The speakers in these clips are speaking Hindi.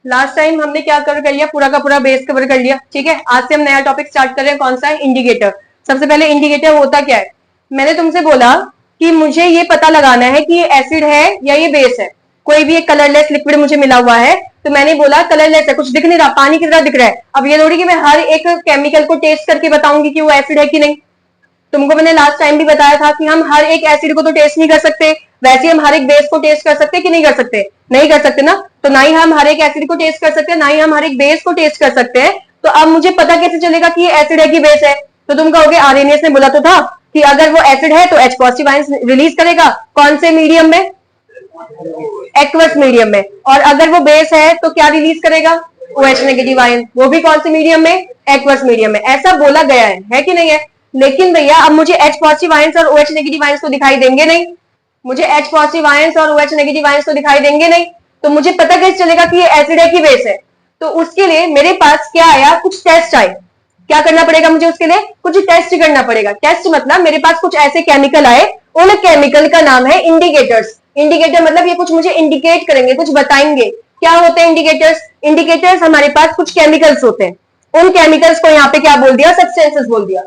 लास्ट टाइम हमने क्या कर लिया, पूरा का पूरा बेस कवर कर लिया। ठीक है, आज से हम नया टॉपिक स्टार्ट कर रहे हैं, कौन सा है, इंडिकेटर। सबसे पहले इंडिकेटर होता क्या है। मैंने तुमसे बोला कि मुझे ये पता लगाना है कि ये एसिड है या ये बेस है। कोई भी एक कलरलेस लिक्विड मुझे मिला हुआ है, तो मैंने बोला कलरलेस है, कुछ दिख नहीं रहा, पानी की तरह दिख रहा है। अब ये थोड़ी कि मैं हर एक केमिकल को टेस्ट करके बताऊंगी कि वो एसिड है कि नहीं। तुमको मैंने लास्ट टाइम भी बताया था कि हम हर एक एसिड को तो टेस्ट नहीं कर सकते, वैसे हम हर एक बेस को टेस्ट कर सकते कि नहीं कर सकते, नहीं कर सकते ना। तो ना ही हम हर एक एसिड को टेस्ट कर सकते हैं, ना ही हम हर एक बेस को टेस्ट कर सकते हैं। तो अब मुझे पता कैसे चलेगा कि ये एसिड है कि बेस है। तो तुम कहोगे आरएनएस ने बोला तो था कि अगर वो एसिड है तो H पॉजिटिव आयंस रिलीज करेगा, कौन से मीडियम में, एक्वस मीडियम में। और अगर वो बेस है तो क्या रिलीज करेगा, OH नेगेटिव आयन, वो भी कौन से मीडियम में, एक्वस मीडियम में। ऐसा बोला गया है कि नहीं है। लेकिन भैया अब मुझे H पॉजिटिव आयंस और OH नेगेटिव आयंस तो दिखाई देंगे नहीं, मुझे H पॉजिटिव आयंस और OH नेगेटिव आयंस तो दिखाई देंगे नहीं। तो मुझे पता कैसे चलेगा कि ये एसिड है कि बेस है। तो उसके लिए मेरे पास क्या आया, कुछ टेस्ट आए। क्या करना पड़ेगा मुझे उसके लिए, कुछ टेस्ट करना पड़ेगा। टेस्ट मतलब मेरे पास कुछ ऐसे केमिकल आए, उन केमिकल का नाम है इंडिकेटर्स। इंडिकेटर मतलब ये कुछ मुझे इंडिकेट करेंगे, कुछ बताएंगे। क्या होते हैं इंडिकेटर्स, इंडिकेटर्स हमारे पास कुछ केमिकल्स होते हैं, उन केमिकल्स को यहाँ पे क्या बोल दिया, सब्सटेंसेस बोल दिया।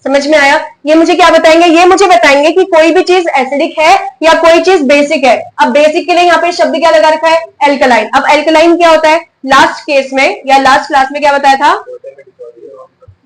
समझ में आया। ये मुझे क्या बताएंगे, ये मुझे बताएंगे कि कोई भी चीज एसिडिक है या कोई चीज बेसिक है। अब बेसिक के लिए यहाँ पे शब्द क्या लगा रखा है, एल्कलाइन। अब एल्कलाइन क्या होता है, लास्ट केस में या लास्ट क्लास में क्या बताया था,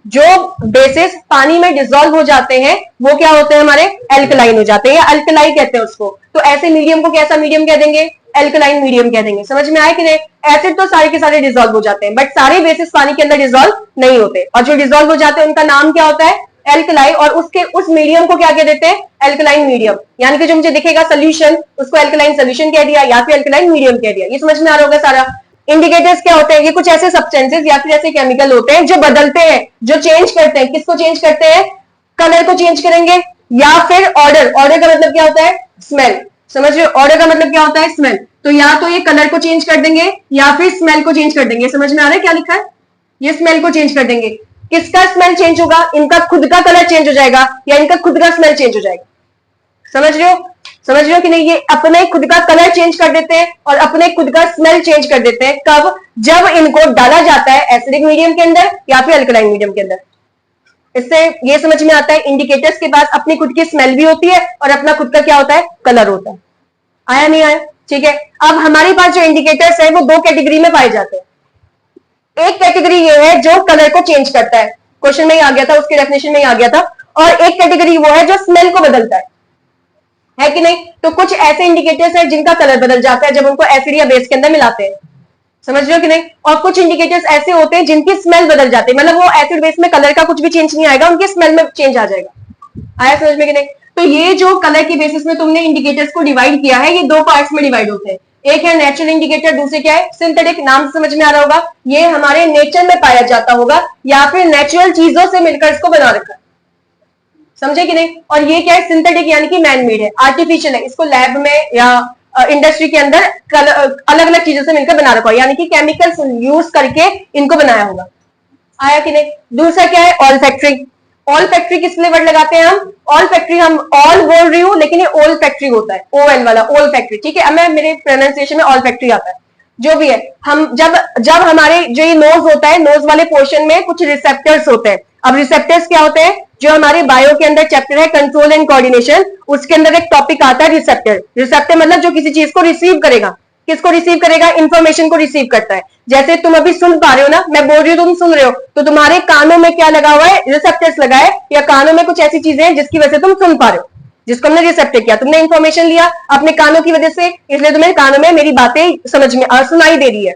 जो बेसिस पानी में डिसॉल्व हो जाते हैं वो क्या होते हैं, हमारे एल्कलाइन हो जाते हैं, या अल्कलाई कहते हैं उसको। तो ऐसे मीडियम को कैसा मीडियम कह देंगे, एल्कलाइन मीडियम कह देंगे। समझ में आया कि नहीं। एसिड तो सारे के सारे डिसॉल्व हो जाते हैं, बट सारे बेसिस पानी के अंदर डिसॉल्व नहीं होते, और जो डिसॉल्व हो जाते हैं उनका नाम क्या होता है, एल्कलाई। और उसके उस मीडियम को क्या कह देते हैं, एल्कलाइन मीडियम। यानी कि जो मुझे दिखेगा सोल्यूशन, उसको एल्कलाइन सोल्यूशन कह दिया या फिर एल्कलाइन मीडियम कह दिया। ये समझ में आ रहा होगा सारा। इंडिकेटर्स क्या होते हैं, ये कुछ ऐसे सब्सटेंसेस या फिर ऐसे केमिकल होते हैं जो बदलते हैं, जो चेंज करते हैं। किसको चेंज करते हैं, कलर को चेंज करेंगे, या फिर ऑर्डर। ऑर्डर का मतलब क्या होता है, स्मेल। समझ रहे हो, ऑर्डर का मतलब क्या होता है, स्मेल। तो या तो ये कलर को चेंज कर देंगे या फिर स्मेल को चेंज कर देंगे। समझ में आ रहा है क्या लिखा है, ये स्मेल को चेंज कर देंगे। किसका स्मेल चेंज होगा, इनका खुद का कलर चेंज हो जाएगा या इनका खुद का स्मेल चेंज हो जाएगा। समझ रहे हो, समझ रहे हो कि नहीं। ये अपने खुद का कलर चेंज कर देते हैं और अपने खुद का स्मेल चेंज कर देते हैं। कब, जब इनको डाला जाता है एसिडिक मीडियम के अंदर या फिर अल्कलाइन मीडियम के अंदर। इससे ये समझ में आता है इंडिकेटर्स के पास अपनी खुद की स्मेल भी होती है और अपना खुद का क्या होता है, कलर होता है। आया नहीं आया, ठीक है। अब हमारे पास जो इंडिकेटर्स है वो दो कैटेगरी में पाए जाते हैं। एक कैटेगरी ये है जो कलर को चेंज करता है, क्वेश्चन में ही आ गया था, उसके डेफिनेशन में ही आ गया था। और एक कैटेगरी वो है जो स्मेल को बदलता है कि नहीं। तो कुछ ऐसे इंडिकेटर्स हैं जिनका कलर बदल जाता है जब उनको एसिड या बेस के अंदर मिलाते हैं। समझ रहे हो कि नहीं। और कुछ इंडिकेटर्स ऐसे होते हैं जिनकी स्मेल बदल जाती है, मतलब वो एसिड बेस में कलर का कुछ भी चेंज नहीं आएगा, उनके स्मेल में चेंज आ जाएगा। आया समझ में कि नहीं। तो ये जो कलर के बेसिस में तुमने इंडिकेटर्स को डिवाइड किया है, ये दो पार्ट्स में डिवाइड होते हैं। एक है नेचुरल इंडिकेटर, दूसरे क्या है, सिंथेटिक। नाम से समझ में आ रहा होगा, ये हमारे नेचर में पाया जाता होगा या फिर नेचुरल चीजों से मिलकर इसको बना रखा है। समझे कि नहीं। और ये क्या है, सिंथेटिक यानी कि मैन मेड है, आर्टिफिशियल है। इसको लैब में या इंडस्ट्री के अंदर अलग अलग चीजों से मिलकर बना रखा है, यानी कि केमिकल्स यूज करके इनको बनाया होगा। आया कि नहीं। दूसरा क्या है, ऑल फैक्ट्री। ऑल फैक्ट्री किस लिए वर्ड लगाते हैं हम, ऑल फैक्ट्री, हम ऑल बोल रही हूं लेकिन ये ऑल फैक्ट्री होता है, OL वाला, ऑल फैक्ट्री। ठीक है, अब मैं मेरे प्रोनाउंसिएशन में ऑल फैक्ट्री आता है, जो भी है। हम जब हमारे जो ये नोज होता है, नोज वाले पोर्शन में कुछ रिसेप्टर्स होते हैं। अब रिसेप्टर्स क्या होते हैं, जो हमारे बायो के अंदर चैप्टर है कंट्रोल एंड कोऑर्डिनेशन, उसके अंदर एक टॉपिक आता है रिसेप्टर। रिसेप्टर मतलब जो किसी चीज को रिसीव करेगा। किसको रिसीव करेगा, इंफॉर्मेशन को रिसीव करता है। जैसे तुम अभी सुन पा रहे हो ना, मैं बोल रही हूँ तुम सुन रहे हो, तो तुम्हारे कानों में क्या लगा हुआ है, रिसेप्टर्स लगा है, या कानों में कुछ ऐसी चीजें हैं जिसकी वजह से तुम सुन पा रहे हो, जिसको हमने रिसेप्टर किया। तुमने इंफॉर्मेशन लिया अपने कानों की वजह से, इसलिए तुम्हें कानों में मेरी बातें समझ में सुनाई दे रही है।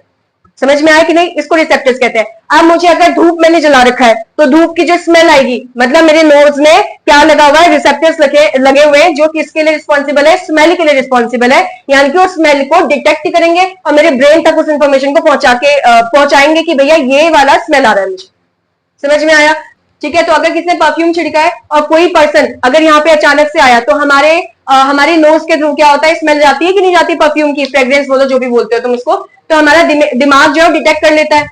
समझ में आया कि नहीं, इसको रिसेप्टर्स कहते हैं। अब मुझे अगर धूप मैंने जला रखा है तो धूप की जो स्मेल आएगी, मतलब मेरे नोज में क्या लगा हुआ है, रिसेप्टर्स लगे हुए हैं जो किसके लिए रिस्पॉन्सिबल है, स्मेल के लिए रिस्पॉन्सिबल है। यानी कि उस स्मेल को डिटेक्ट करेंगे और मेरे ब्रेन तक उस इंफॉर्मेशन को पहुंचाएंगे कि भैया ये वाला स्मेल आ रहा है मुझे। समझ में आया, ठीक है। तो अगर किसी ने परफ्यूम छिड़का है और कोई पर्सन अगर यहाँ पे अचानक से आया, तो हमारे नोज के थ्रू क्या होता है, स्मेल जाती है कि नहीं जाती, परफ्यूम की, फ्रेग्रेंस बोलो जो भी बोलते हो तुम इसको। तो हमारा दिमाग जो है डिटेक्ट कर लेता है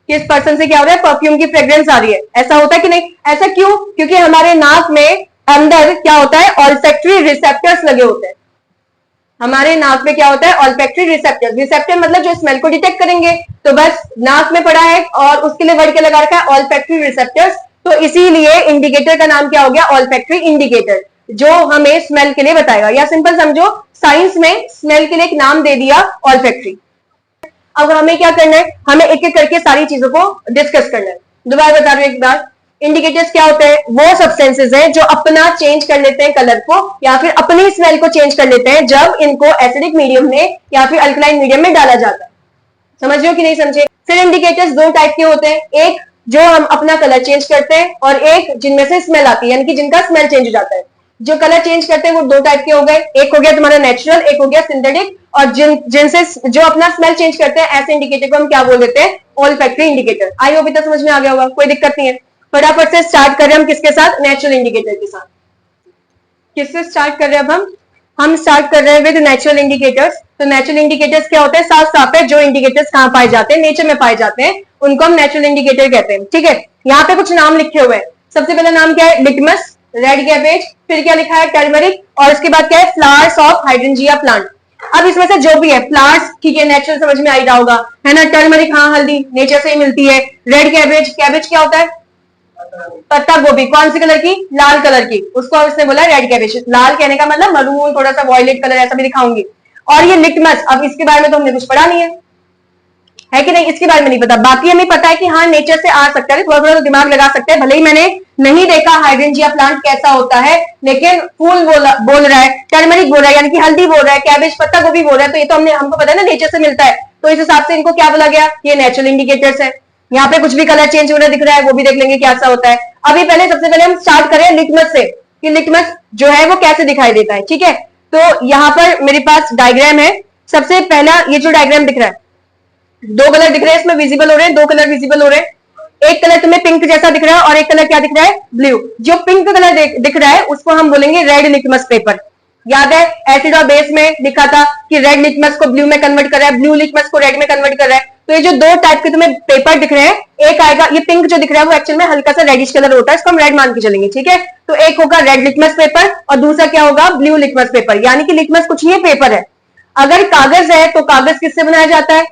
कि इस पर्सन से क्या हो रहा है, परफ्यूम की फ्रेग्रेंस आ रही है। ऐसा होता है कि नहीं, ऐसा क्यों, क्योंकि हमारे नाक में अंदर क्या होता है, ऑल्फैक्टरी रिसेप्टर्स लगे होते हैं। हमारे नाक में क्या होता है, ऑल्फैक्टरी रिसेप्टर। रिसेप्टर मतलब जो स्मेल को डिटेक्ट करेंगे, तो बस नाक में पड़ा है और उसके लिए वर्ड क्या लगा रखा है, ऑल्फैक्टरी रिसेप्टर्स। तो इसीलिए इंडिकेटर का नाम क्या हो गया, ऑल्फैक्टरी इंडिकेटर, जो हमें स्मेल के लिए बताएगा। या सिंपल समझो, साइंस में स्मेल के लिए एक नाम दे दिया, ऑल्फैक्टरी। अब हमें क्या करना है, हमें एक एक करके सारी चीजों को डिस्कस करना है। दोबारा बता रही हूं एक बार, इंडिकेटर्स क्या होते हैं, वो सब्सटेंसेज हैं जो अपना चेंज कर लेते हैं कलर को, या फिर अपनी स्मेल को चेंज कर लेते हैं जब इनको एसिडिक मीडियम में या फिर अल्कलाइन मीडियम में डाला जाता है। समझ रहे हो कि नहीं समझे। फिर इंडिकेटर्स दो टाइप के होते हैं, एक जो हम अपना कलर चेंज करते हैं और एक जिनमें से स्मेल आती है, यानी कि जिनका स्मेल चेंज हो जाता है। जो कलर चेंज करते हैं वो दो टाइप के हो गए, एक हो गया तुम्हारा नेचुरल, एक हो गया सिंथेटिक। और जिनसे जो अपना स्मेल चेंज करते हैं ऐसे इंडिकेटर को हम क्या बोल देते हैं, ऑल्फैक्टरी इंडिकेटर। आई होप इतना समझ में आ गया होगा, कोई दिक्कत नहीं है। फटाफट से स्टार्ट कर रहे हैं हम किसके साथ, नेचुरल इंडिकेटर के साथ। किससे स्टार्ट कर रहे हैं अब हम स्टार्ट कर रहे हैं विद नेचुरल इंडिकेटर्स। तो नेचुरल इंडिकेटर्स क्या होते हैं, साफ साफ है, जो इंडिकेटर्स कहां पाए जाते हैं, नेचर में पाए जाते हैं, उनको हम नेचुरल इंडिकेटर कहते हैं। ठीक है, यहाँ पे कुछ नाम लिखे हुए हैं। सबसे पहला नाम क्या है, लिटमस, रेड कैबेज, फिर क्या लिखा है, टर्मरिक, और उसके बाद क्या है, फ्लावर्स ऑफ हाइड्रेंजिया प्लांट। अब इसमें से जो भी है, फ्लावर्स ठीक है, नेचुरल समझ में आ ही रहा होगा, है ना। टर्मरिक, हाँ हल्दी नेचर से ही मिलती है। रेड कैबेज, कैबेज क्या होता है, पत्ता गोभी, कौन सी कलर की, लाल कलर की, उसको उसने बोला रेड कैबेज। लाल कहने का मतलब मरून, थोड़ा सा वॉयलेट कलर, ऐसा भी दिखाऊंगी। और ये लिटमस, अब इसके बारे में तो हमने कुछ पढ़ा नहीं है कि नहीं, इसके बारे में नहीं पता। बाकी हमें पता है कि हाँ नेचर से आ सकता है, थोड़ा थोड़ा तो दिमाग लगा सकते हैं। भले ही मैंने नहीं देखा हाइड्रेंजिया प्लांट कैसा होता है, लेकिन फूल बोल रहा है, टर्मरिक बोल रहा है यानी कि हल्दी बोल रहा है, कैबेज पत्ता गोभी बोल रहा है, तो ये तो हमको पता है ना नेचर से मिलता है। तो इस हिसाब से इनको क्या बोला गया, ये नेचुरल इंडिकेटर्स है। यहाँ पे कुछ भी कलर चेंज होना दिख रहा है, वो भी देख लेंगे क्या सा होता है। अभी पहले सबसे पहले हम स्टार्ट करें लिटमस से, कि लिटमस जो है वो कैसे दिखाई देता है। ठीक है, तो यहाँ पर मेरे पास डायग्राम है। सबसे पहला ये जो डायग्राम दिख रहा है, दो कलर दिख रहे हैं इसमें विजिबल हो रहे हैं, दो कलर विजिबल हो रहे हैं। एक कलर तुम्हें पिंक जैसा दिख रहा है और एक कलर क्या दिख रहा है, ब्लू। जो पिंक कलर दिख रहा है उसको हम बोलेंगे रेड लिटमस पेपर। याद है एसिड और बेस में लिखा था कि रेड लिटमस को ब्लू में कन्वर्ट कर रहा है, ब्लू लिटमस को रेड में कन्वर्ट कर रहा है। तो ये जो दो टाइप के तुम्हें पेपर दिख रहे हैं, एक आएगा ये पिंक जो दिख रहा है वो एक्चुअल में हल्का सा रेडिश कलर होता है, इसको हम रेड मान के चलेंगे। ठीक है, तो एक होगा रेड लिटमस पेपर और दूसरा क्या होगा, ब्लू लिटमस पेपर। यानी कि लिटमस कुछ नहीं है, पेपर है। अगर कागज है तो कागज किससे बनाया जाता है,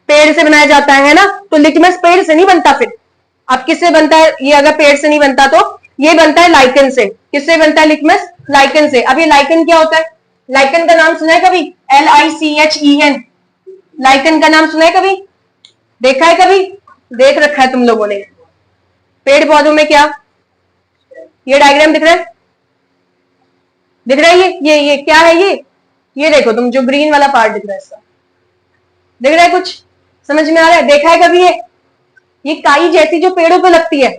पेड़ से बनाया जाता है ना। तो लिटमस पेड़ से नहीं बनता, फिर अब किससे बनता है, ये अगर पेड़ से नहीं बनता तो ये बनता है लाइकन से। किससे बनता है लिटमस, लाइकन से। अब ये लाइकन क्या होता है, लाइकन का नाम सुना है कभी, LICHEN, लाइकन का नाम सुना है कभी, देखा है कभी, देख रखा है तुम लोगों ने। पेड़ पौधों में क्या, ये डायग्राम दिख रहा है, दिख रहा है ये क्या है, ये देखो तुम, जो ग्रीन वाला पार्ट दिख रहा है इसका, दिख रहा है, कुछ समझ में आ रहा है, देखा है कभी ये काई जैसी जो पेड़ों पे लगती है।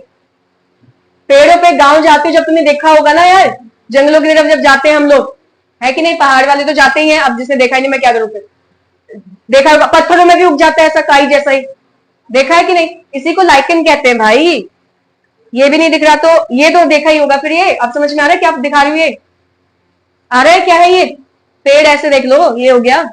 पेड़ों पे गांव जाते हो जब तुमने देखा होगा ना यार, जंगलों की तरफ जब जाते हैं हम लोग, है कि नहीं, पहाड़ वाले तो जाते ही हैं। अब जिसने देखा ही नहीं मैं क्या करूं, फिर देखा होगा पत्थरों में भी उग जाता है ऐसा काई जैसा ही, देखा है कि नहीं, इसी को लाइकन कहते हैं भाई। ये भी नहीं दिख रहा तो ये तो देखा ही होगा। फिर ये अब समझ में आ रहा है क्या दिखा रही हूँ, ये आ रहा है क्या है, ये पेड़ ऐसे देख लो, ये हो गया,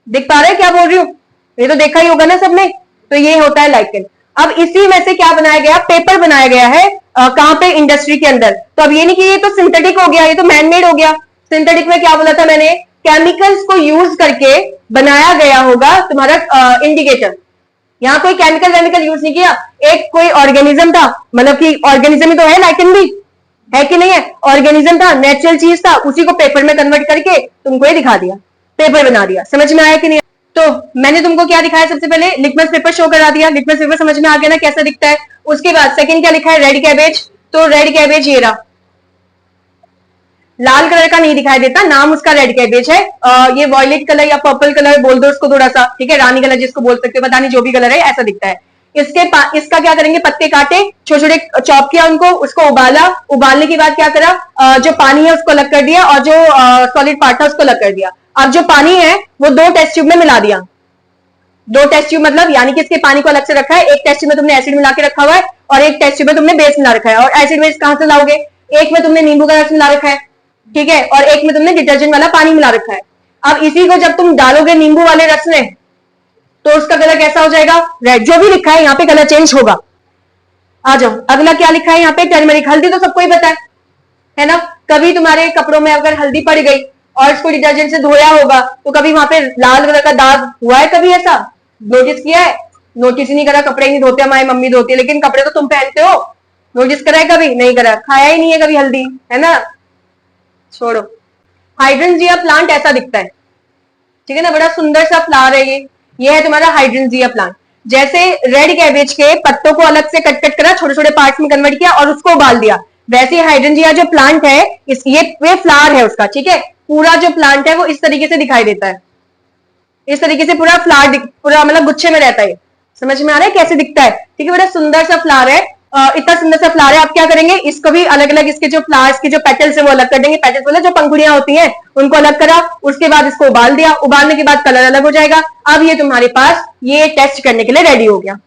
दिख पा रहा है क्या बोल रही हूँ, ये तो देखा ही होगा ना सबने। तो ये होता है लाइकन। अब इसी में से क्या बनाया गया, पेपर बनाया गया है, कहां पे, इंडस्ट्री के अंदर। तो अब ये नहीं कि ये तो सिंथेटिक हो गया, ये तो मैनमेड हो गया। सिंथेटिक में क्या बोला था मैंने, केमिकल्स को यूज करके बनाया गया होगा तुम्हारा इंडिकेटर। यहाँ कोई केमिकल यूज नहीं किया, एक कोई ऑर्गेनिज्म था, मतलब कि ऑर्गेनिज्म ही तो है लाइकन भी, है कि नहीं है, ऑर्गेनिज्म था, नेचुरल चीज था, उसी को पेपर में कन्वर्ट करके तुमको ये दिखा दिया, पेपर बना दिया। समझ में आया कि नहीं। तो मैंने तुमको क्या दिखाया, सबसे पहले लिटमस पेपर शो करा दिया, लिटमस पेपर समझ में आ गया ना कैसा दिखता है। उसके बाद सेकंड क्या लिखा है, रेड कैबेज। तो रेड कैबेज ये रहा, लाल कलर का नहीं दिखाई देता, नाम उसका रेड कैबेज है। ये वॉयलेट कलर या पर्पल कलर बोल दो उसको थोड़ा सा, ठीक है, रानी कलर जिसको बोल सकते हो, पता नहीं, जो भी कलर है ऐसा दिखता है। इसका क्या करेंगे, पत्ते काटे, छोटे छोटे चॉप किया उनको, उसको उबाला, उबालने के बाद क्या करा, जो पानी है उसको अलग कर दिया और जो सॉलिड पार्ट था उसको अलग कर दिया। अब जो पानी है वो दो टेस्ट ट्यूब में मिला दिया, दो टेस्ट ट्यूब मतलब यानी कि इसके पानी को अलग से रखा है। एक टेस्ट ट्यूब में तुमने एसिड मिला के रखा हुआ है और एक टेस्ट ट्यूब में तुमने बेस मिला रखा है। और एसिड बेस कहां से लाओगे, एक में तुमने नींबू का रस मिला रखा है, ठीक है, और एक में तुमने डिटर्जेंट वाला पानी मिला रखा है। अब इसी को जब तुम डालोगे नींबू वाले रस में तो उसका कलर कैसा हो जाएगा, रेड। जो भी लिखा है यहाँ पे कलर चेंज होगा। आ जाओ, अगला क्या लिखा है यहाँ पे, टर्मरिक। हल्दी तो सबको ही पता है ना, कभी तुम्हारे कपड़ों में अगर हल्दी पड़ गई और इसको डिटर्जेंट से धोया होगा तो कभी वहां पे लाल कलर का दाग हुआ है? कभी ऐसा नोटिस किया है? नोटिस ही नहीं करा, कपड़े नहीं धोते, हमारी मम्मी धोती है, लेकिन कपड़े तो तुम पहनते हो, नोटिस करा है कभी? नहीं करा, खाया ही नहीं है कभी हल्दी, है ना? छोड़ो। हाइड्रेंजिया प्लांट ऐसा दिखता है, ठीक है ना, बड़ा सुंदर सा फ्लावर है ये है तुम्हारा हाइड्रेंजिया प्लांट। जैसे रेड कैबेज के पत्तों को अलग से कट कट करा, छोटे छोटे पार्ट्स में कन्वर्ट किया और उसको उबाल दिया, वैसे हाइड्रेंजिया जो प्लांट है ये फ्लावर है उसका, ठीक है। पूरा जो प्लांट है वो इस तरीके से दिखाई देता है, इस तरीके से पूरा फ्लावर पूरा मतलब गुच्छे में रहता है। समझ में आ रहा है कैसे दिखता है? ठीक है, बड़ा सुंदर सा फ्लावर है, इतना सुंदर सा फ्लावर है। आप क्या करेंगे, इसको भी अलग अलग इसके जो फ्लावर्स की जो पेटल्स है वो अलग कर देंगे। पेटल्स बोले जो पंखुड़ियां होती हैं उनको अलग करा, उसके बाद इसको उबाल दिया, उबालने के बाद कलर अलग हो जाएगा। अब ये तुम्हारे पास ये टेस्ट करने के लिए रेडी हो गया।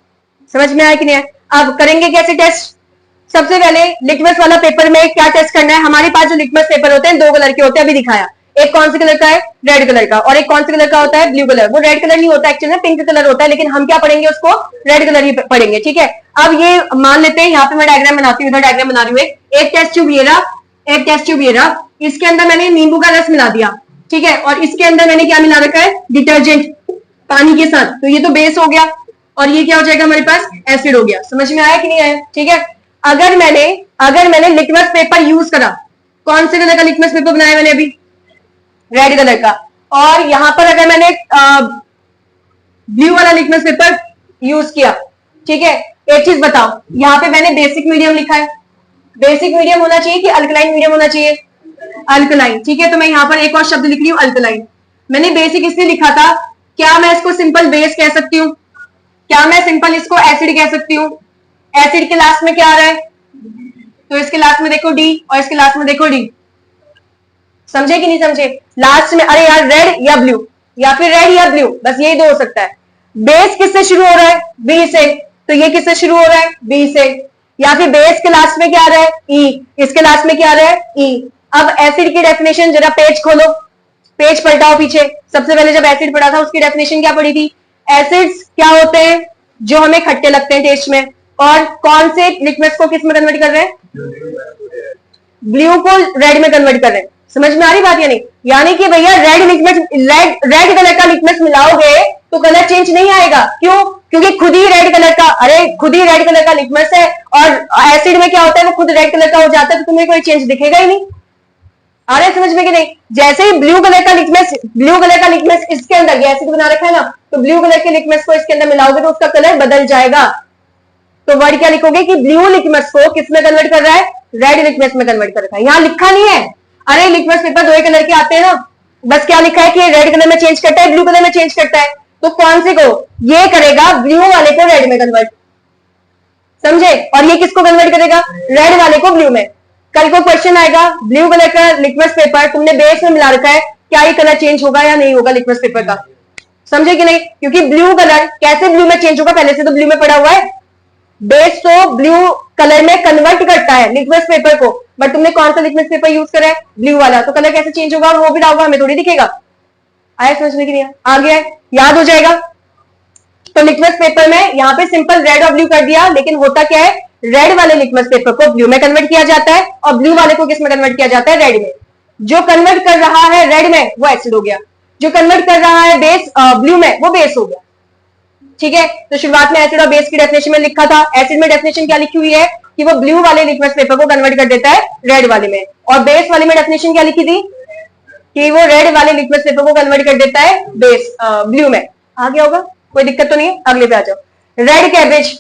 समझ में आया कि नहीं है? अब करेंगे कैसे टेस्ट? सबसे पहले लिटमस वाला पेपर में क्या टेस्ट करना है? हमारे पास जो लिटमस पेपर होते हैं 2 कलर के होते हैं, अभी दिखाया। एक कौन से कलर का है? रेड कलर का। और एक कौन से कलर का होता है? Blue colour. वो रेड कलर नहीं होता एक्चुअली में, पिंक कलर होता है, लेकिन हम क्या पढ़ेंगे उसको? रेड कलर ही पढ़ेंगे, ठीक है। अब ये मान लेते हैं, यहाँ पे मैं डायग्राम बनाती हूँ, इधर डायग्राम बना रही हूँ। एक टेस्ट ट्यूब ये रहा, एक टेस्ट ट्यूब ये रहा, इसके अंदर मैंने नींबू का रस मिला दिया, ठीक है, और इसके अंदर मैंने क्या मिला रखा है? डिटर्जेंट पानी के साथ। तो ये तो बेस हो गया और ये क्या हो जाएगा हमारे पास? एसिड हो गया। समझ में आया कि नहीं आया? ठीक है। अगर मैंने लिटमस पेपर यूज करा, कौन से कलर का लिटमस पेपर बनाया मैंने अभी? रेड कलर का। और यहां पर अगर मैंने ब्लू वाला लिटमस पेपर यूज किया, ठीक है, एक चीज बताओ, यहां पे मैंने बेसिक मीडियम लिखा है, बेसिक मीडियम होना चाहिए कि अल्कलाइन मीडियम होना चाहिए? अल्कलाइन, ठीक है। तो मैं यहां पर एक और शब्द लिख रही हूं, अल्कलाइन। मैंने बेसिक इसलिए लिखा था, क्या मैं इसको सिंपल बेस कह सकती हूँ? क्या मैं सिंपल इसको एसिड कह सकती हूँ? एसिड के लास्ट में क्या आ रहा है? तो इसके लास्ट में देखो डी और इसके लास्ट में देखो डी। समझे कि नहीं समझे? लास्ट में अरे यार रेड या ब्लू, या फिर रेड या ब्लू, बस यही दो हो सकता है। बेस किससे शुरू हो रहा है? बी से। तो ये किससे शुरू हो रहा है? बी से। या फिर बेस के लास्ट में क्या आ रहा है? ई। इसके लास्ट में क्या आ रहा है? ई। अब एसिड की डेफिनेशन जरा पेज खोलो, पेज पलटाओ पीछे। सबसे पहले जब एसिड पढ़ा था उसकी डेफिनेशन क्या पढ़ी थी? एसिड्स क्या होते हैं? जो हमें खट्टे लगते हैं टेस्ट में। और कौन से लिक्विड्स को किस में कन्वर्ट कर रहे हैं? ब्लू को रेड में कन्वर्ट कर रहे हैं। समझ में आ रही बात या नहीं? यानी कि भैया रेड कलर का लिक्विड मिलाओगे तो कलर चेंज नहीं आएगा। क्यों? क्योंकि खुद ही रेड कलर का लिक्विड है, और एसिड में क्या होता है? वो खुद रेड कलर का हो जाता है, तो तुम्हें कोई चेंज दिखेगा ही नहीं। आ रहे समझ में कि नहीं? जैसे ही ब्लू कलर का लिक्विड इसके अंदर ये एसिड बना रखा है ना, तो ब्लू कलर के लिक्विड को इसके अंदर मिलाओगे तो उसका कलर बदल जाएगा। तो वर्ड क्या लिखोगे कि ब्लू लिक्विड को किस में कन्वर्ट कर रहा है? रेड लिक्विड में कन्वर्ट कर रखा है। यहाँ लिखा नहीं है। अरे लिक्विड पेपर 2 कलर के आते हैं ना, बस क्या लिखा है कि रेड कलर में चेंज करता है, ब्लू कलर में चेंज करता है। तो कौन से को? ये करेगा ब्लू वाले को रेड में कन्वर्ट, समझे? और ये किसको कन्वर्ट करेगा? रेड वाले को ब्लू में। कल को क्वेश्चन आएगा, ब्लू कलर का लिक्विड पेपर तुमने बेस में मिला रखा है, क्या ये कलर चेंज होगा या नहीं होगा लिक्विड पेपर का? समझे कि नहीं? क्योंकि ब्लू कलर कैसे ब्लू में चेंज होगा? पहले से तो ब्लू में पड़ा हुआ है। बेस तो ब्लू कलर में कन्वर्ट करता है लिक्विड पेपर को, बट तुमने कौन सा लिक्विड पेपर यूज करा है? ब्लू वाला। तो कलर कैसे चेंज होगा? और वो भी डालूंगा, हमें थोड़ी दिखेगा। आया समझ में कि नहीं? आ गया, याद हो जाएगा। तो लिक्विड पेपर में यहाँ पे सिंपल रेड और ब्लू कर दिया, लेकिन होता क्या है? रेड वाले लिक्विड पेपर को ब्लू में कन्वर्ट किया जाता है और ब्लू वाले को किस में कन्वर्ट किया जाता है? रेड में। जो कन्वर्ट कर रहा है रेड में वो एसिड हो गया, जो कन्वर्ट कर रहा है बेस ब्लू में वो बेस हो गया। ठीक है। तो शुरुआत में एसिड और बेस की डेफिनेशन में लिखा था। एसिड में डेफिनेशन क्या लिखी हुई है कि वो ब्लू वाले लिक्विड पेपर को कन्वर्ट कर देता है रेड वाले में, और बेस वाले में डेफिनेशन क्या लिखी थी कि वो रेड वाले लिक्विड पेपर को कन्वर्ट कर देता है बेस ब्लू में। आ गया होगा? कोई दिक्कत तो नहीं है? अगले पे आ जाओ। रेड कैबेज,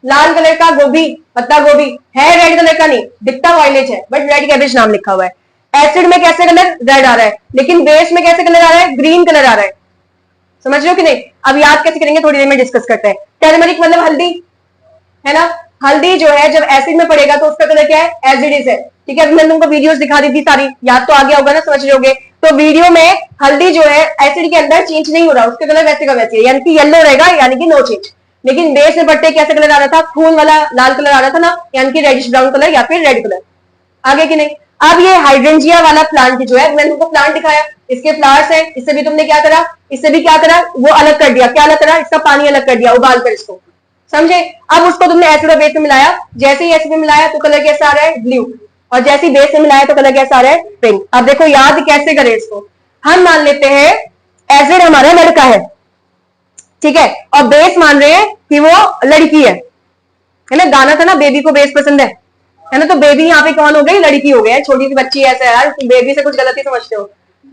लाल कलर का गोभी, पत्ता गोभी है, रेड कलर का नहीं, दिखता वायलेट है, बट रेड कैबेज नाम लिखा हुआ है। एसिड में कैसे कलर? रेड आ रहा है, लेकिन बेस में कैसे कलर आ रहा है? ग्रीन कलर आ रहा है। समझ रहे हो कि नहीं? अब याद कैसे करेंगे थोड़ी देर में डिस्कस करते हैं। टर्मरिक मतलब हल्दी है ना। हल्दी जो है जब एसिड में पड़ेगा तो उसका कलर क्या है? एसिडिस है। ठीक है। मैंने तुमको वीडियोस दिखा दी थी सारी, याद तो आ गया होगा ना, समझ रहे होगे। तो वीडियो में हल्दी जो है एसिड के अंदर चेंज नहीं हो रहा, उसका कलर वैसे का वैसे है, यानी कि येलो रहेगा, यानी कि नो चेंज। लेकिन बेस में पड़ते कैसे कलर आ रहा था? खून वाला लाल कलर आ रहा था ना, यानी कि रेडिश ब्राउन कलर या फिर रेड कलर। आगे कि नहीं? अब ये हाइड्रेंजिया वाला प्लांट जो है, मैंने तुमको प्लांट दिखाया, इसके फ्लावर्स है, इससे भी तुमने क्या करा? इससे भी क्या करा? वो अलग कर दिया। क्या अलग करा? इसका पानी अलग कर दिया उबाल कर इसको, समझे? अब उसको तुमने एसिड और बेस में मिलाया, जैसे ही एसिड में मिलाया तो कलर कैसा आ रहा है? ब्लू, और जैसे ही बेस में मिलाया तो कलर कैसा आ रहा है? पिंक। अब देखो याद कैसे करें इसको। हम मान लेते हैं एसिड हमारा लड़का है, ठीक है, और बेस मान रहे हैं कि वो लड़की है ना। गाना था ना बेबी को बेस पसंद है ना, तो बेबी यहाँ पे कौन हो गई, लड़की हो गई है, छोटी सी बच्ची ऐसे यार, बेबी से कुछ गलती समझते हो,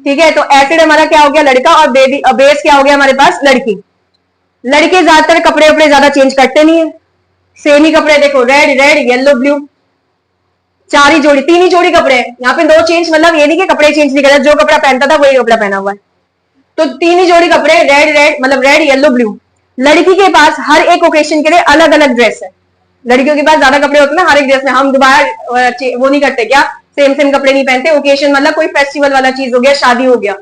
ठीक है। तो एसिड हमारा क्या हो गया, लड़का, और बेबी बेस क्या हो गया हमारे पास, लड़की। लड़के ज्यादातर कपड़े वपड़े ज्यादा चेंज करते नहीं है, सेम ही कपड़े, देखो रेड रेड येलो ब्लू, 4 ही जोड़ी, 3 ही जोड़ी कपड़े हैं यहाँ पे, 2 चेंज, मतलब ये नहीं कि कपड़े चेंज नहीं कर, जो कपड़ा पहनता था वही कपड़ा पहना हुआ है, तो 3 ही जोड़ी कपड़े, रेड रेड मतलब रेड येलो ब्लू। लड़की के पास हर एक ओकेशन के लिए अलग अलग ड्रेस है, लड़कियों के पास ज्यादा कपड़े होते हैं ना, हर एक ड्रेस में, हम दोबारा वो नहीं करते क्या, सेम सेम कपड़े नहीं पहनते, ओकेशन मतलब कोई फेस्टिवल वाला चीज हो गया, शादी हो गया,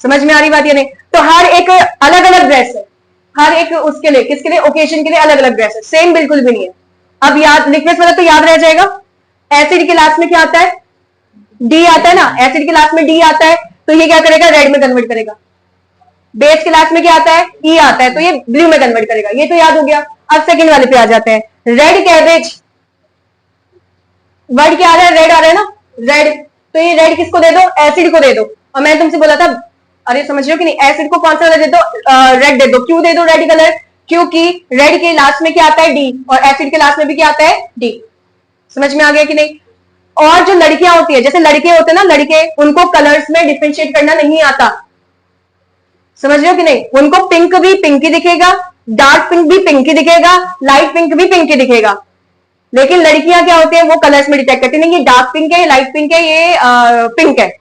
समझ में आ रही बात या नहीं। तो हर एक अलग अलग ड्रेस है, हर एक उसके लिए, किसके लिए, ओकेशन के लिए अलग अलग ड्रेस है, सेम बिल्कुल भी नहीं है। अब याद, लिक्विड वाला तो याद रह जाएगा। एसिड के लास्ट में क्या आता है, डी आता है ना, एसिड के लास्ट में डी आता है, तो ये क्या करेगा, रेड में कन्वर्ट करेगा। बेस के लास्ट में क्या आता है, ई आता है, तो ये ब्लू में कन्वर्ट करेगा, ये तो याद हो गया। अब सेकंड वाले पे आ जाते हैं, रेड कैबेज, वर्ड क्या आ रहा है, रेड आ रहा है ना, रेड, तो ये रेड किसको दे दो, एसिड को दे दो। और मैंने तुमसे बोला था, अरे समझ रहे हो कि नहीं, एसिड को कौन सा कलर दे दो, रेड दे दो। क्यों दे दो रेड कलर, क्योंकि रेड के लास्ट में क्या आता है, डी, और एसिड के लास्ट में भी क्या आता है, डी। समझ में आ गया कि नहीं। और जो लड़कियां होती है, जैसे लड़के होते हैं ना, लड़के, उनको कलर्स में डिफरेंशिएट करना नहीं आता, समझ रहे हो कि नहीं। उनको पिंक भी पिंक ही दिखेगा, डार्क पिंक भी पिंक ही दिखेगा, लाइट पिंक भी पिंक ही दिखेगा। लेकिन लड़कियां क्या होती है, वो कलर्स में डिटेक्ट करती नहीं, ये डार्क पिंक है, लाइट पिंक है, ये पिंक है,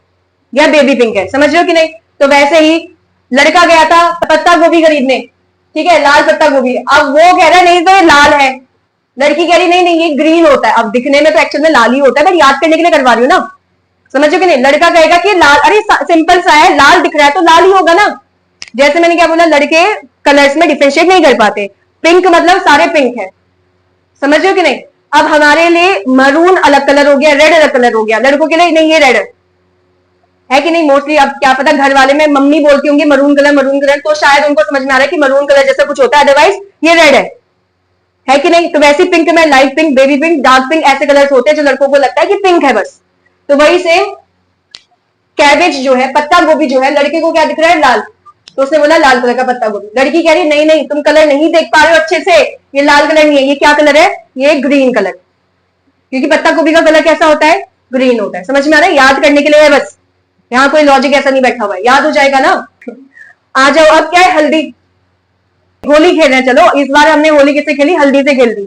या बेबी पिंक है, समझ रहे हो कि नहीं। तो वैसे ही लड़का गया था पत्ता गोभी खरीदने, ठीक है, लाल पत्ता गोभी, अब वो कह रहा है नहीं तो ये लाल है, लड़की कह रही नहीं नहीं ये ग्रीन होता है। अब दिखने में तो एक्चुअल में लाल ही होता है, बट याद करने के लिए करवा रही हूँ ना, समझ रहे हो कि नहीं। लड़का कहेगा कि लाल, अरे सिंपल सा है, लाल दिख रहा है तो लाल ही होगा ना। जैसे मैंने क्या बोला, लड़के कलर्स में डिफरेंशिएट नहीं कर पाते, पिंक मतलब सारे पिंक है, समझ रहे हो कि नहीं। अब हमारे लिए मरून अलग कलर हो गया, रेड अलग कलर हो गया, लड़कों के लिए नहीं ये रेड है कि नहीं। मोस्टली अब क्या पता घर वाले में मम्मी बोलती होंगी मरून कलर, तो शायद उनको समझ में आ रहा है कि मरून कलर जैसा कुछ होता है, अदरवाइज ये रेड है कि नहीं। तो वैसे पिंक में light pink, baby pink, dark pink, ऐसे कलर्स होते हैं जो लड़कों को लगता है कि पिंक है बस। तो वही से कैबेज जो है, पत्ता गोभी जो है, लड़के को क्या दिख रहा है, लाल, तो उसने बोला लाल कलर का पत्ता गोभी। लड़की कह रही नहीं नहीं तुम कलर नहीं देख पा रहे हो अच्छे से, ये लाल कलर नहीं है, ये क्या कलर है, ये ग्रीन कलर, क्योंकि पत्ता गोभी का कलर कैसा होता है, ग्रीन होता है। समझ में आ रहा है, याद करने के लिए है बस, यहाँ कोई लॉजिक ऐसा नहीं बैठा हुआ है, याद हो जाएगा ना। आ जाओ, अब क्या है, हल्दी, होली खेल रहे हैं, चलो इस बार हमने होली किससे खेली, हल्दी से खेल दी।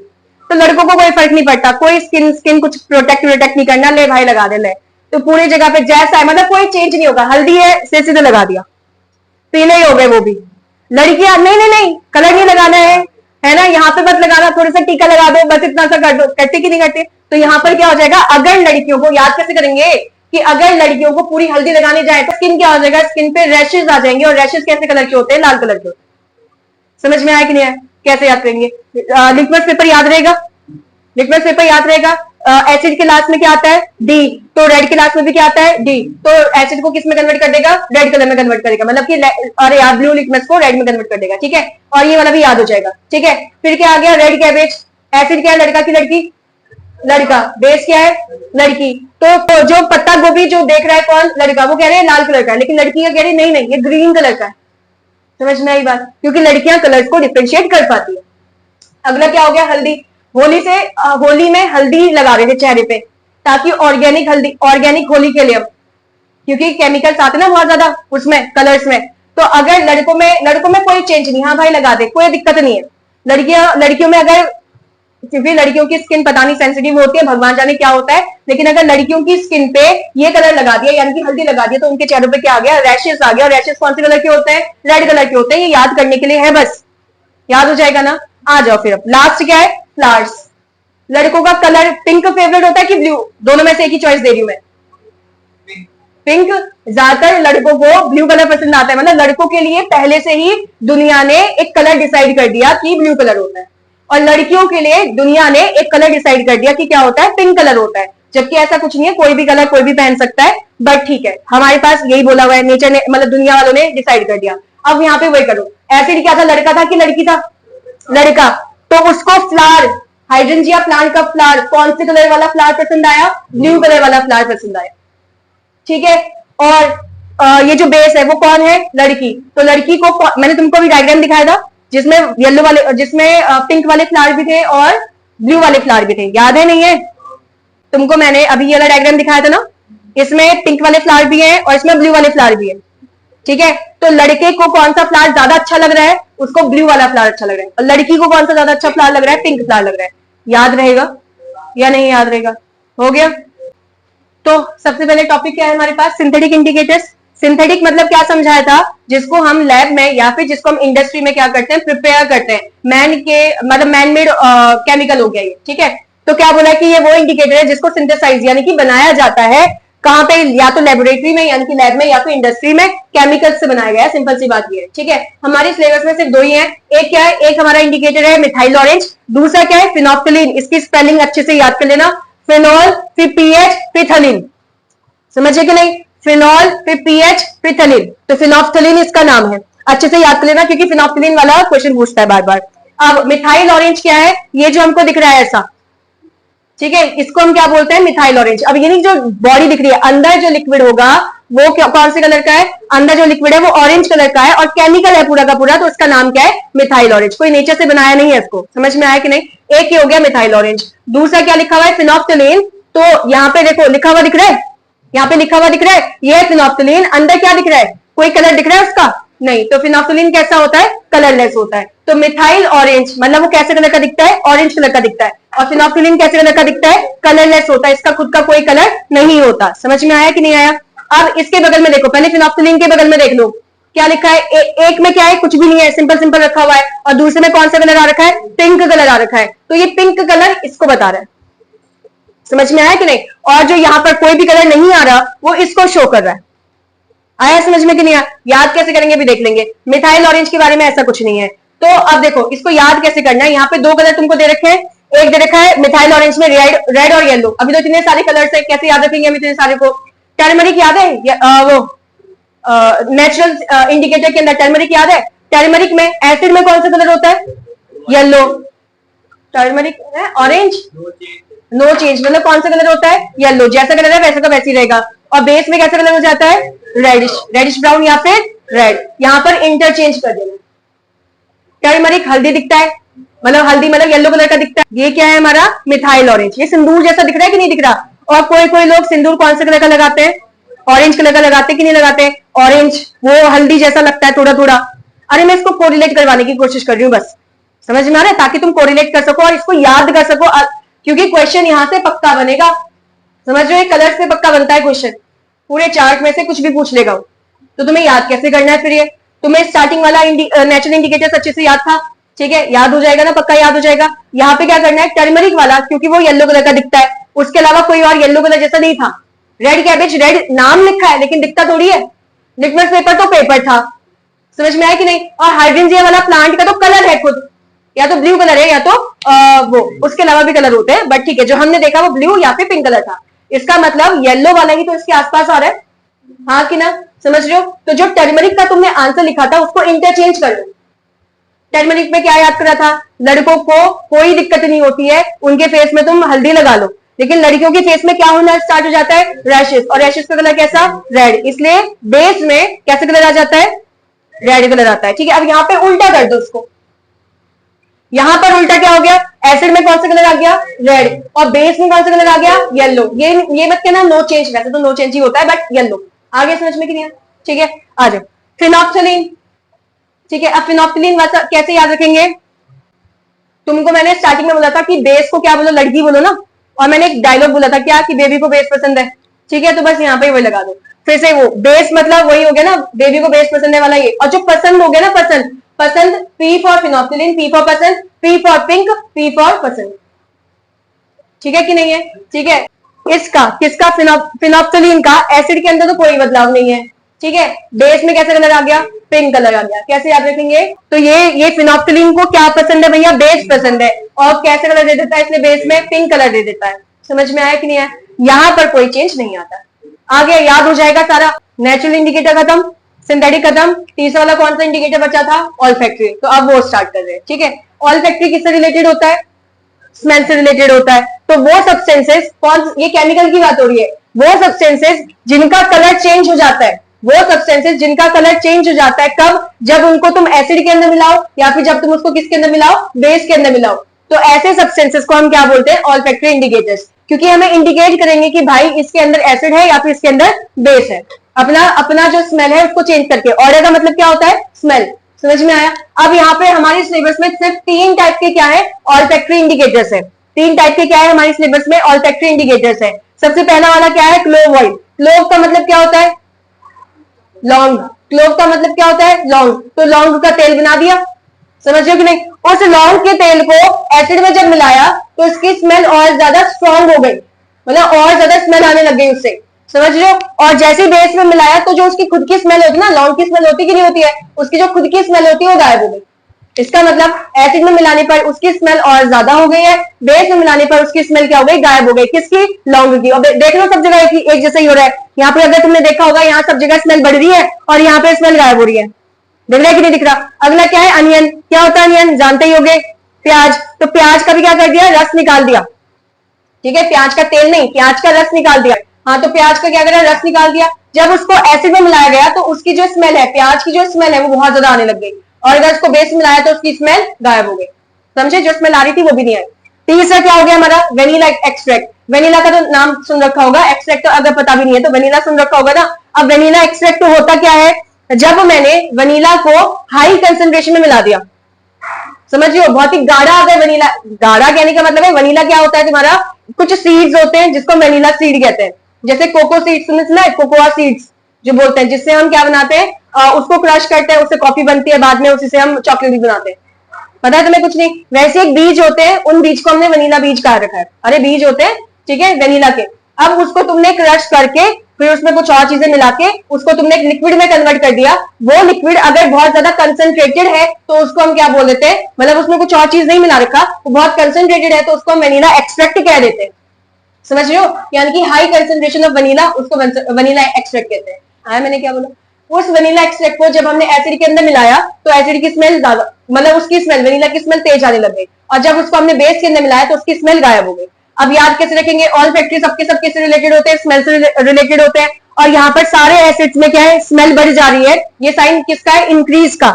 तो लड़कों को कोई फर्क नहीं पड़ता, कोई स्किन कुछ प्रोटेक्ट नहीं करना, ले भाई लगा दे, ले, तो पूरी जगह पे जैसा है, मतलब कोई चेंज नहीं होगा, हल्दी है से सीधे लगा दिया, पीले ही हो गए वो भी। लड़कियां नहीं नहीं नहीं कलर नहीं लगाना है ना, यहाँ पे मत लगाना, थोड़ा सा टीका लगा दो बस, इतना सा कर दो, करते कि नहीं करते। तो यहाँ पर क्या हो जाएगा, अगर लड़कियों को, याद कैसे करेंगे कि अगर लड़कियों को पूरी हल्दी लगाने जाए तो स्किन क्या हो जाएगा, स्किन पे रैशेज आ जाएंगे, और रैशेज कैसे कलर के होते हैं, लाल कलर के। समझ में आया कि नहीं आया, कैसे याद करेंगे। लिटमस पेपर याद रहेगा, लिटमस पेपर याद रहेगा। एसिड के लास्ट में क्या आता है, डी, तो रेड के लास्ट में भी क्या आता है, डी, तो एसिड को किस में कन्वर्ट कर देगा, रेड कलर में कन्वर्ट करेगा, मतलब कि अरे यार ब्लू लिटमस को रेड में कन्वर्ट कर देगा, ठीक है। और ये वाला भी याद हो जाएगा, ठीक है। फिर क्या आ गया, रेड कैबेज, एसिड क्या है, लड़का की लड़की, लड़का, बेस क्या है, लड़की, तो जो पत्ता गोभी जो देख रहा है कौन, लड़का, वो कह रहे हैं लाल कलर का है, लेकिन लड़की कह रही नहीं नहीं ये ग्रीन कलर का है। समझ में आई बात, क्योंकि लड़कियां कलर्स को डिफरेंशिएट कर पाती है। अगला क्या हो गया, हल्दी, होली से होली में हल्दी लगा रहे थे चेहरे पे, ताकि ऑर्गेनिक हल्दी, ऑर्गेनिक होली के लिए, क्योंकि केमिकल्स आते ना बहुत ज्यादा उसमें कलर्स में। तो अगर लड़कों में कोई चेंज नहीं, हाँ भाई लगा दे, कोई दिक्कत नहीं है। लड़कियों में अगर, क्योंकि लड़कियों की स्किन पता नहीं सेंसिटिव होती है, भगवान जाने क्या होता है, लेकिन अगर लड़कियों की स्किन पे ये कलर लगा दिया, यानी कि हल्दी लगा दिया, तो उनके चेहरों पे क्या आ गया, रैशेस आ गया। और रैशेस कौन से कलर के होते हैं, रेड कलर के होते हैं। ये याद करने के लिए है बस, याद हो जाएगा ना। आ जाओ फिर, अब लास्ट क्या है, फ्लावर्स। लड़कों का कलर पिंक फेवरेट होता है कि ब्लू, दोनों में से एक ही चॉइस दे रही हूं मैं, पिंक। ज्यादातर लड़कों को ब्लू कलर पसंद आता है, मतलब लड़कों के लिए पहले से ही दुनिया ने एक कलर डिसाइड कर दिया कि ब्लू कलर होता है, और लड़कियों के लिए दुनिया ने एक कलर डिसाइड कर दिया कि क्या होता है, पिंक कलर होता है। जबकि ऐसा कुछ नहीं है, कोई भी कलर कोई भी पहन सकता है, बट ठीक है हमारे पास यही बोला हुआ है, नेचर ने, मतलब दुनिया वालों ने डिसाइड कर दिया। अब यहाँ पे वही करो, एसिड क्या था, लड़का था कि लड़की था, लड़का, तो उसको फ्लावर, हाइड्रेंजिया प्लांट का फ्लावर, कौन से कलर वाला फ्लावर पसंद आया, ब्लू कलर वाला फ्लावर पसंद आया, ठीक है। और ये जो बेस है वो कौन है? लड़की। तो लड़की को मैंने तुमको भी डायग्राम दिखाया था जिसमें येलो वाले, जिसमें पिंक वाले फ्लावर भी थे और ब्लू वाले फ्लावर भी थे, याद है नहीं है? तुमको मैंने अभी ये वाला डायग्राम दिखाया था ना, इसमें पिंक वाले फ्लावर भी है और इसमें ब्लू वाले फ्लावर भी है, ठीक है। तो लड़के को कौन सा फ्लावर ज्यादा अच्छा लग रहा है? उसको ब्लू वाला फ्लावर अच्छा लग रहा है। और लड़की को कौन सा ज्यादा अच्छा फ्लावर लग रहा है? पिंक फ्लावर लग रहा है। याद रहेगा या नहीं याद रहेगा? हो गया। तो सबसे पहले टॉपिक क्या है हमारे पास? Synthetic indicators. सिंथेटिक मतलब क्या समझाया था? जिसको हम लैब में या फिर जिसको हम इंडस्ट्री में क्या करते हैं? प्रिपेयर करते हैं। मतलब मैन मेड केमिकल हो गया ये, ठीक है। तो क्या बोला कि ये वो इंडिकेटर है जिसको सिंथेसाइज यानी कि बनाया जाता है कहां पे? या तो लेबोरेटरी में यानी कि लैब में, या फिर इंडस्ट्री में केमिकल से बनाया गया है। सिंपल सी बात ये है, ठीक है। हमारे सिलेबस में सिर्फ दो ही है। एक क्या है? एक हमारा इंडिकेटर है मिथाइल ऑरेंज, दूसरा क्या है? फिनोफ्थलीन। इसकी स्पेलिंग अच्छे से याद कर लेना, फिनॉल फिर पीएच फिर थलीन, समझे कि नहीं? फिनॉल फिर पीएच फिर थलीन, तो फिनोफ्थलीन इसका नाम है। अच्छे से याद कर लेना क्योंकि फिनोफ्थलीन वाला क्वेश्चन पूछता है बार बार। अब मिथाइल ऑरेंज क्या है? ये जो हमको दिख रहा है ऐसा, ठीक है, इसको हम क्या बोलते हैं? Methyl orange. अब यानी जो बॉडी दिख रही है, अंदर जो लिक्विड होगा वो कौन से कलर का है? अंदर जो लिक्विड है वो ऑरेंज कलर का है और केमिकल है पूरा का पूरा, तो उसका नाम क्या है? Methyl orange. कोई नेचर से बनाया नहीं है इसको, समझ में आया कि नहीं? एक ही हो गया मिथाइल ऑरेंज। दूसरा क्या लिखा हुआ है? फिनोफ्थलीन। तो यहाँ पे देखो लिखा हुआ दिख रहा है, यहाँ पे लिखा हुआ दिख रहा है, ये है फिनोफ्थलीन। अंदर क्या दिख रहा है? कोई कलर दिख रहा है उसका? नहीं। तो फिनोफ्थलीन कैसा होता है? कलरलेस होता है। तो मिथाइल ऑरेंज मतलब वो कैसे कलर का दिखता है? ऑरेंज कलर का दिखता है। और फिनोफ्थलीन कैसे कलर का दिखता है? कलरलेस होता है, इसका खुद का कोई कलर नहीं होता। समझ में आया कि नहीं आया? अब इसके बगल में देखो, पहले फिनोफ्थलीन के बगल में देख लो क्या लिखा है। एक में क्या है? कुछ भी नहीं है, सिंपल सिंपल रखा हुआ है। और दूसरे में कौन सा कलर आ रखा है? पिंक कलर आ रखा है। तो ये पिंक कलर इसको बता रहा है, समझ में आया कि नहीं? और जो यहाँ पर कोई भी कलर नहीं आ रहा वो इसको शो कर रहा है। आया समझ में कि नहीं आया? याद कैसे करेंगे भी देख लेंगे। मिथाइल ऑरेंज के बारे में ऐसा कुछ नहीं है। तो अब देखो इसको याद कैसे करना है। यहाँ पे दो कलर तुमको दे रखे हैं, एक दे रखा है मिथाइल ऑरेंज में रेड और येलो। अभी तो इतने सारे कलर्स है, कैसे याद रखेंगे हम इतने सारे को? टर्मरिक याद है? वो नेचुरल इंडिकेटर के अंदर टर्मरिक याद है? टर्मरिक में एसिड में कौन सा कलर होता है? येलो। टर्मरिक है ऑरेंज, नो चेंज मतलब कौन सा कलर होता है? येलो। जैसा कलर है वैसा का वैसे ही रहेगा। और बेस में कैसा कलर हो जाता है? रेडिश, रेडिश ब्राउन या फिर रेड। यहां पर इंटरचेंज कर देना। टर्मरिक हल्दी दिखता है, मतलब हल्दी मतलब येलो कलर का दिखता है। ये क्या है हमारा? Methyl orange. ये सिंदूर जैसा दिख रहा है कि नहीं दिख रहा? और कोई कोई लोग सिंदूर कौन से कलर का लगाते हैं? ऑरेंज कलर का लगाते कि नहीं लगाते? ऑरेंज वो हल्दी जैसा लगता है थोड़ा थोड़ा। अरे मैं इसको कोरिलेट करवाने की कोशिश कर रही हूँ, बस समझ में आ रहा है, ताकि तुम कोरिलेट कर सको और इसको याद कर सको, क्योंकि क्वेश्चन यहां से पक्का बनेगा। समझ रहे हो? कलर से पक्का बनता है क्वेश्चन, पूरे चार्ट में से कुछ भी पूछ लेगा। तो तुम्हें याद कैसे करना है? फिर ये तुम्हें स्टार्टिंग वाला नेचुरल इंडिकेटर्स अच्छे से याद था, ठीक है, याद हो जाएगा ना? पक्का याद हो जाएगा। यहाँ पे क्या करना है? टर्मरिक वाला, क्योंकि वो येलो कलर का दिखता है, उसके अलावा कोई और येलो कलर जैसा नहीं था। रेड कैबेज, रेड नाम लिखा है लेकिन दिखता थोड़ी है। लिटमस पेपर तो पेपर था, समझ में आया कि नहीं? और हाइड्रेंजिया वाला प्लांट का तो कलर है खुद, या तो ब्लू कलर है या तो वो उसके अलावा भी कलर होते हैं, बट ठीक है, जो हमने देखा वो ब्लू या फिर पिंक कलर था। इसका मतलब येलो वाला ही तो इसके आसपास आ रहा है, हाँ कि ना? समझ रहे हो? तो जो टर्मरिक का तुमने आंसर लिखा था उसको इंटरचेंज कर लो। टर्मरिक में क्या याद करा था? लड़कों को कोई दिक्कत नहीं होती है, उनके फेस में तुम हल्दी लगा लो, लेकिन लड़कियों के फेस में क्या होना स्टार्ट हो जाता है? रैशेस। और रैशेस का कलर कैसा? रेड। इसलिए बेस में कैसे कलर आ जाता है? रेड कलर आता है, ठीक है। अब यहाँ पे उल्टा कर दो उसको, यहां पर उल्टा क्या हो गया? एसिड में कौन सा कलर आ गया? रेड। और बेस में कौन सा कलर आ गया? येलो। ये मत कहना नो चेंज, वैसे तो नो चेंज ही होता है, बट येलो। आगे समझ में कि नहीं? ठीक है, आ जाओ। फिनोफ्थलीन, ठीक है। अब फिनोफ्थलीन कैसे याद रखेंगे? तुमको मैंने स्टार्टिंग में बोला था कि बेस को क्या बोलो? लड़की बोलो ना। और मैंने एक डायलॉग बोला था क्या? कि बेबी को बेस पसंद है, ठीक है। तो बस यहाँ पे वही लगा दो फिर से। वो बेस मतलब वही हो गया ना, बेबी को बेस पसंद है वाला ये। और जो पसंद हो गया ना, पसंद, पसंद P for phenolphthalein, P for पसंद, P for pink, P for पसंद, ठीक है कि नहीं है? ठीक है। इसका किसका? फिनोफ्थलीन का एसिड के अंदर तो कोई बदलाव नहीं है, ठीक है। बेस में कैसा कलर आ गया? पिंक कलर आ गया। कैसे याद रखेंगे? तो ये फिनोफ्थलीन को क्या पसंद है भैया? बेस पसंद है। और कैसे कलर दे देता है इसने? बेस में पिंक कलर दे देता है। समझ में आया कि नहीं है? यहां पर कोई चेंज नहीं आता। आगे याद हो जाएगा सारा। नेचुरल इंडिकेटर खत्म, सिंथेटिक खत्म। तीसरा वाला कौन सा इंडिकेटर बचा था? ऑल्फैक्टरी। तो अब वो स्टार्ट कर रहे हैं, ठीक है। ऑल्फैक्टरी किससे रिलेटेड होता है? स्मेल से रिलेटेड होता है। तो वो सब्सटेंसेस कौन, ये केमिकल की बात हो रही है, वो सब्सटेंसेस जिनका कलर चेंज हो जाता है वो सब्सटेंसेस जिनका कलर चेंज हो जाता है कब, जब उनको तुम एसिड के अंदर मिलाओ या फिर जब तुम उसको किसके अंदर मिलाओ, बेस के अंदर मिलाओ। तो ऐसे सब्सटेंसेस को हम क्या बोलते हैं, ऑल्फैक्टरी इंडिकेटर्स, क्योंकि हमें इंडिकेट करेंगे कि भाई इसके अंदर एसिड है या फिर इसके अंदर बेस है, अपना अपना जो स्मेल है उसको चेंज करके। ऑडर का मतलब क्या होता है, स्मेल। समझ में आया। अब यहाँ पे हमारे सिलेबस में सिर्फ 3 टाइप के क्या है, ऑल्फैक्टरी इंडिकेटर्स है। 3 टाइप के क्या है हमारे सिलेबस में, ऑल्फैक्टरी इंडिकेटर्स है। सबसे पहला वाला क्या है, क्लोव ऑयल। क्लोव का मतलब क्या होता है, लौंग। क्लोव का मतलब क्या होता है, लौंग। तो लौंग का तेल बना दिया, समझ रहे हो कि नहीं। उस लौंग के तेल को एसिड में जब मिलाया तो उसकी स्मेल और ज्यादा स्ट्रांग हो गई, मतलब और ज्यादा स्मेल आने लग गई उससे, समझ रहे हो। और जैसे बेस में मिलाया तो जो उसकी खुद की स्मेल होती है ना, लौंग की स्मेल होती कि नहीं होती है, उसकी जो खुद की स्मेल होती है वो गायब हो गई। इसका मतलब एसिड में मिलाने पर उसकी स्मेल और ज्यादा हो गई है, बेस में मिलाने पर उसकी स्मेल क्या हो गई, गायब हो गई। किसकी, लौंग की। और देख लो सब जगह एक जैसा ही हो रहा है। यहाँ पे अगर तुमने देखा होगा, यहाँ सब जगह स्मेल बढ़ रही है और यहाँ पे स्मेल गायब हो रही है। दिख रहा है कि नहीं दिख रहा। अगला क्या है, अनियन। क्या होता है अनियन, जानते ही होगे, प्याज। तो प्याज का भी क्या कर दिया, रस निकाल दिया, ठीक है। प्याज का तेल नहीं, प्याज का रस निकाल दिया। हाँ, तो प्याज का क्या करा, रस निकाल दिया। जब उसको एसिड में मिलाया गया तो उसकी जो स्मेल है, प्याज की जो स्मेल है वो बहुत ज्यादा आने लग गई, और अगर उसको बेस मिलाया तो उसकी स्मेल गायब हो गई। समझे, जो स्मेल आ रही थी वो भी नहीं आई। तीसरा क्या हो गया हमारा, वेनिला एक्सट्रैक्ट। वेनिला का तो नाम सुन रखा होगा, एक्सट्रैक्ट तो अगर पता भी नहीं है तो वेनिला सुन रखा होगा ना। अब वेनिला एक्सट्रैक्ट तो होता क्या है, जब मैंने वनीला को हाई कंसेंट्रेशन में मिला दिया, समझिए, बहुत ही गाढ़ा अगर वनीला, गाढ़ा कहने का मतलब है वनीला क्या होता है तुम्हारा, कुछ सीड्स होते हैं जिसको वेनिला सीड कहते हैं। जैसे कोको सीड्स, सुना है, कोकोआ सीड्स जो बोलते हैं, जिससे हम क्या बनाते हैं, उसको क्रश करते हैं, उससे कॉफी बनती है, बाद में उसी से हम चॉकलेट भी बनाते हैं। पता है तुम्हें कुछ नहीं। वैसे एक बीज होते हैं, उन बीज को हमने वनीला बीज कहा रखा है। अरे बीज होते हैं, ठीक है, वनीला के। अब उसको तुमने क्रश करके फिर उसमें कुछ और चीजें मिला के उसको तुमने एक लिक्विड में कन्वर्ट कर दिया। वो लिक्विड अगर बहुत ज्यादा कंसंट्रेटेड है तो उसको हम क्या बोल देते हैं, मतलब उसमें कुछ और चीज नहीं मिला रखा, वो बहुत कंसंट्रेटेड है तो उसको हम वनीला एक्सट्रैक्ट कह देते हैं। समझ रहे हो, यानी कि हाई कंसंट्रेशन ऑफ वनीला, उसको वनीला एक्सट्रैक्ट कहते हैं। आया मैंने क्या बोला। उस वनीला एक्सट्रैक्ट को जब हमने एसिड के अंदर मिलाया तो एसिड की स्मेल ज्यादा, मतलब उसकी स्मेल, वनीला की स्मेल तेज आने लग गई, और जब उसको हमने बेस के अंदर मिलाया तो उसकी स्मेल गायब हो गई। अब याद कैसे रखेंगे, ऑल फैक्टरी सबके सब किससे रिलेटेड होते हैं, स्मेल से रिलेटेड होते हैं। और यहाँ पर सारे एसिड्स में क्या है, स्मेल बढ़ जा रही है। ये साइन किसका है, इंक्रीज का,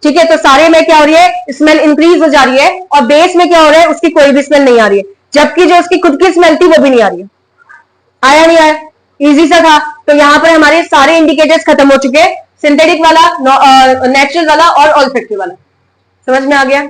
ठीक है। तो सारे में क्या हो रही है, स्मेल इंक्रीज हो जा रही है, और बेस में क्या हो रहा है, उसकी कोई भी स्मेल नहीं आ रही है, जबकि जो उसकी खुद की स्मेल थी वो भी नहीं आ रही है। आया नहीं आया, इजी सा था। तो यहाँ पर हमारे सारे इंडिकेटर्स खत्म हो चुके हैं, सिंथेटिक वाला, नेचुरल वाला और ऑल्फैक्टरी वाला। समझ में आ गया।